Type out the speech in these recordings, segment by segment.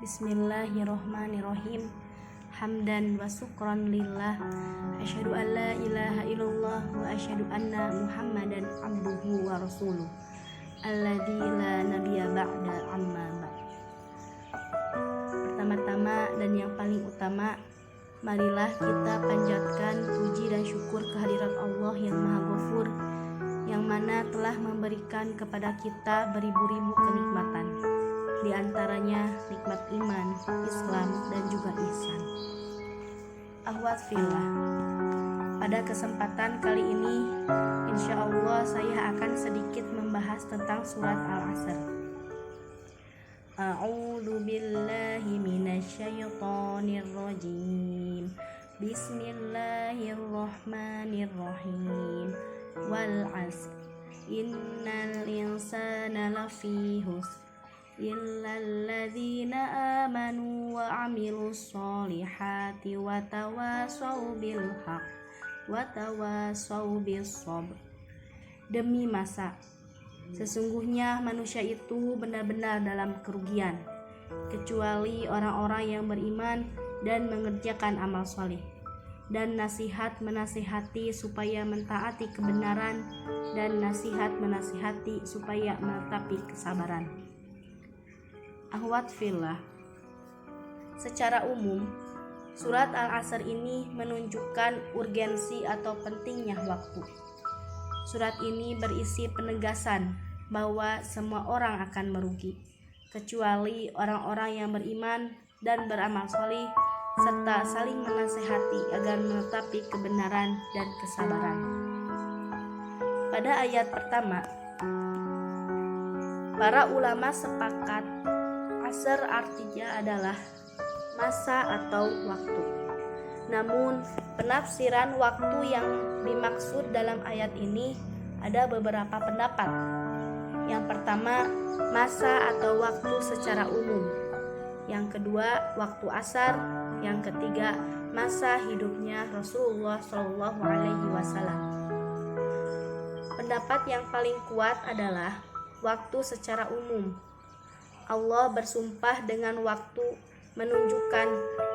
Bismillahirrohmanirrohim. Hamdan wa syukran lillah. Asyhadu an la ilaha illallah wa asyhadu anna Muhammadan abduhu wa rasuluh. Alladzi la nabiyya ba'da amma ba'd. Pertama-tama dan yang paling utama, marilah kita panjatkan puji dan syukur kehadirat Allah yang Maha Ghafur, yang mana telah memberikan kepada kita beribu-ribu kenikmatan. Di antaranya nikmat iman, Islam, dan juga ihsan. Ahwat fillah, pada kesempatan kali ini insya Allah saya akan sedikit membahas tentang surat Al-Asr. A'udzu billahi minasyaitonir rajim. Bismillahirrahmanirrahim. Wal 'asr. Innal insana lafi khusr illal ladzina amanu wa 'amilus sholihati wa tawassaw bil haqq wa tawassaw bis sabr. Demi masa, sesungguhnya manusia itu benar-benar dalam kerugian, kecuali orang-orang yang beriman dan mengerjakan amal soleh, dan nasihat menasihati supaya mentaati kebenaran, dan nasihat menasihati supaya menetapi kesabaran. Ahwat fillah, secara umum surat Al-Asr ini menunjukkan urgensi atau pentingnya waktu. Surat ini berisi penegasan bahwa semua orang akan merugi, kecuali orang-orang yang beriman dan beramal soleh, serta saling menasihati agar menetapi kebenaran dan kesabaran. Pada ayat pertama, para ulama sepakat asar artinya adalah masa atau waktu. Namun, penafsiran waktu yang dimaksud dalam ayat ini ada beberapa pendapat. Yang pertama, masa atau waktu secara umum. Yang kedua, waktu asar. Yang ketiga, masa hidupnya Rasulullah SAW. Pendapat yang paling kuat adalah waktu secara umum. Allah bersumpah dengan waktu, menunjukkan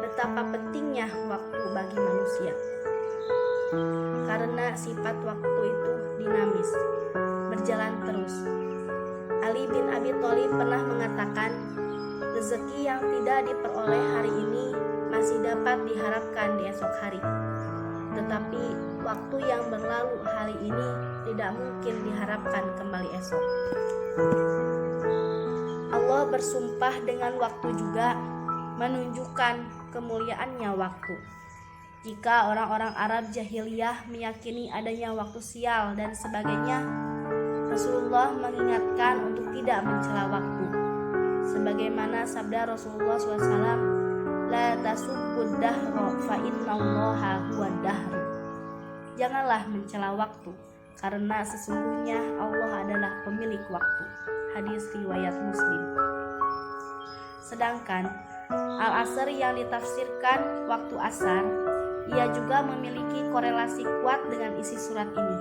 betapa pentingnya waktu bagi manusia. Karena sifat waktu itu dinamis, berjalan terus. Ali bin Abi Thalib pernah mengatakan, rezeki yang tidak diperoleh hari ini masih dapat diharapkan di esok hari. Tetapi waktu yang berlalu hari ini tidak mungkin diharapkan kembali esok. Allah bersumpah dengan waktu juga, menunjukkan kemuliaannya waktu. Jika orang-orang Arab jahiliyah meyakini adanya waktu sial dan sebagainya, Rasulullah mengingatkan untuk tidak mencela waktu. Sebagaimana sabda Rasulullah SAW, La tasubbud dahra fa innallaha huwad dahru. Janganlah mencela waktu, karena sesungguhnya Allah adalah pemilik waktu. Hadis riwayat Muslim. Sedangkan Al-Asr yang ditafsirkan waktu asar, ia juga memiliki korelasi kuat dengan isi surat ini.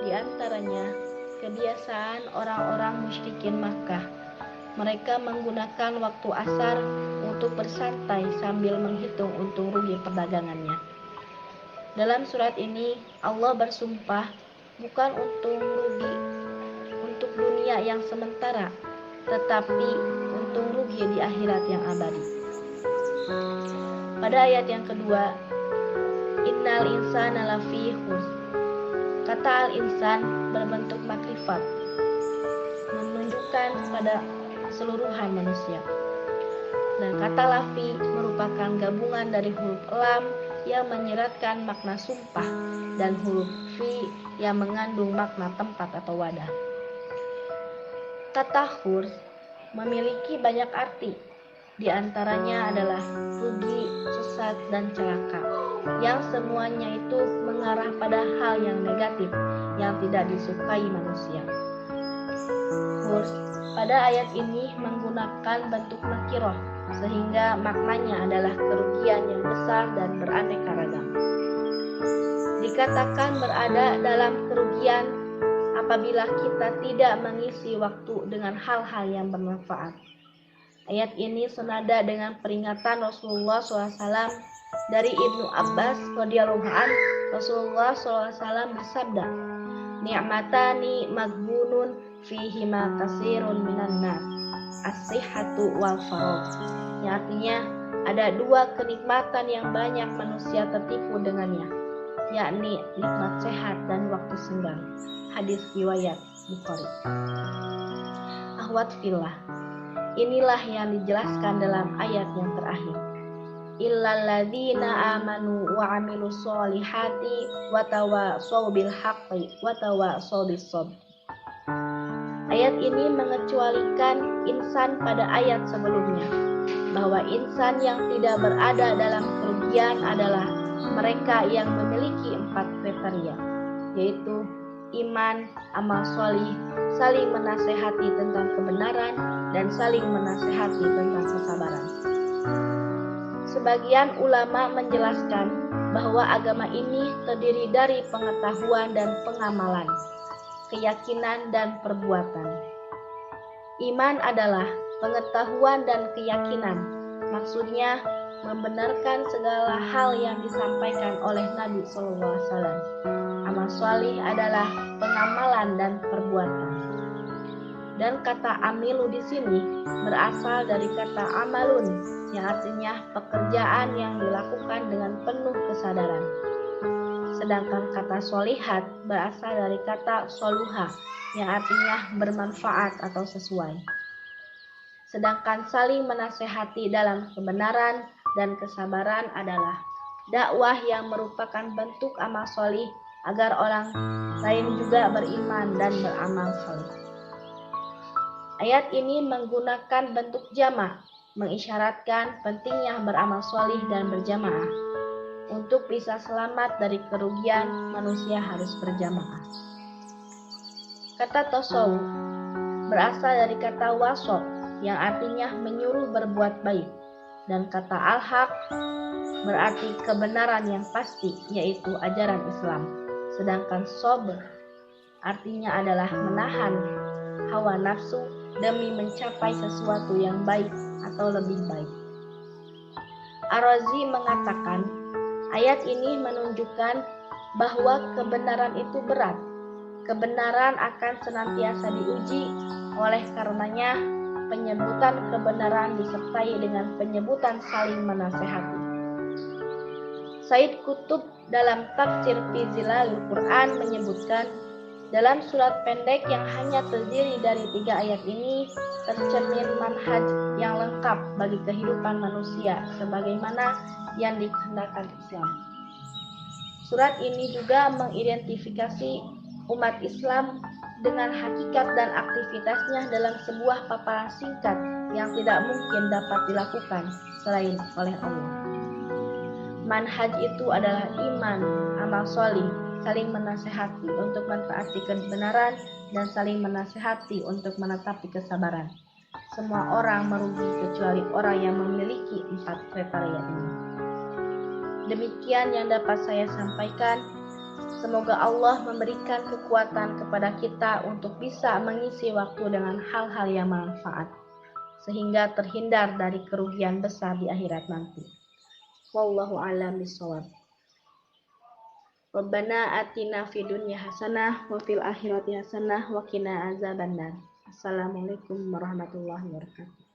Di antaranya, kebiasaan orang-orang musyrikin Makkah. Mereka menggunakan waktu asar untuk bersantai sambil menghitung untung rugi perdagangannya. Dalam surat ini, Allah bersumpah bukan untung rugi untuk dunia yang sementara, tetapi untung rugi di akhirat yang abadi. Pada ayat yang kedua, Innal insana lafi khusr. Kata al-insan berbentuk makrifat, menunjukkan pada keseluruhan manusia. Dan kata lafi merupakan gabungan dari huruf lam yang menyeratkan makna sumpah dan huruf fi yang mengandung makna tempat atau wadah. Kata khurs memiliki banyak arti. Di antaranya adalah rugi, sesat, dan celaka, yang semuanya itu mengarah pada hal yang negatif yang tidak disukai manusia. Khurs pada ayat ini menggunakan bentuk nakiroh, sehingga maknanya adalah kerugian yang besar dan beraneka ragam. Dikatakan berada dalam kerugian apabila kita tidak mengisi waktu dengan hal-hal yang bermanfaat. Ayat ini senada dengan peringatan Rasulullah SAW dari Ibnu Abbas radhiyallahu anhu. Rasulullah SAW bersabda, "Ni'matani maghbunun fihima katsirun minan nas, as-sihhatu wal faragh." Yang artinya ada dua kenikmatan yang banyak manusia tertipu dengannya, yakni nikmat sehat dan waktu senggang. Hadis riwayat Bukhari. Ahwat fillah, inilah yang dijelaskan dalam ayat yang terakhir. Illal ladzina amanu wa amilus solihati wa tawassaw bil haqqi wa tawassaw bis sabr. Ayat ini mengecualikan insan pada ayat sebelumnya, bahwa insan yang tidak berada dalam kerugian adalah mereka yang memiliki 4 kriteria, yaitu iman, amal solih, saling menasehati tentang kebenaran, dan saling menasehati tentang kesabaran. Sebagian ulama menjelaskan bahwa agama ini terdiri dari pengetahuan dan pengamalan, keyakinan dan perbuatan. Iman adalah pengetahuan dan keyakinan, maksudnya membenarkan segala hal yang disampaikan oleh Nabi SAW. Amal solih adalah pengamalan dan perbuatan. Dan kata amilu di sini berasal dari kata amalun, yang artinya pekerjaan yang dilakukan dengan penuh kesadaran. Sedangkan kata solihat berasal dari kata soluha, yang artinya bermanfaat atau sesuai. Sedangkan saling menasehati dalam kebenaran dan kesabaran adalah dakwah yang merupakan bentuk amal solih agar orang lain juga beriman dan beramal solih. Ayat ini menggunakan bentuk jamak, mengisyaratkan pentingnya beramal solih dan berjamaah. Untuk bisa selamat dari kerugian, manusia harus berjamaah. Kata tasawuf berasal dari kata wasok, yang artinya menyuruh berbuat baik, dan kata al-haq berarti kebenaran yang pasti, yaitu ajaran Islam. Sedangkan sabr artinya adalah menahan hawa nafsu demi mencapai sesuatu yang baik atau lebih baik. Ar-Razi mengatakan, ayat ini menunjukkan bahwa kebenaran itu berat. Kebenaran akan senantiasa diuji, oleh karenanya penyebutan kebenaran disertai dengan penyebutan saling menasehati. Said Qutb dalam tafsir fi Zilalil Quran menyebutkan, dalam surat pendek yang hanya terdiri dari 3 ayat ini tercermin manhaj yang lengkap bagi kehidupan manusia sebagaimana yang dikehendakkan Islam. Surat ini juga mengidentifikasi umat Islam dengan hakikat dan aktivitasnya dalam sebuah paparan singkat yang tidak mungkin dapat dilakukan selain oleh Allah. Manhaj itu adalah iman, amal solih, saling menasehati untuk mentaati kebenaran, dan saling menasehati untuk menetapi kesabaran. Semua orang merugi kecuali orang yang memiliki 4 kriteria ini. Demikian yang dapat saya sampaikan. Semoga Allah memberikan kekuatan kepada kita untuk bisa mengisi waktu dengan hal-hal yang bermanfaat, sehingga terhindar dari kerugian besar di akhirat nanti. Wallahu a'lam bishawab. Rabbana atina fid dunya hasanah wa fil akhirati hasanah wa qina azabannar. Assalamualaikum warahmatullahi wabarakatuh.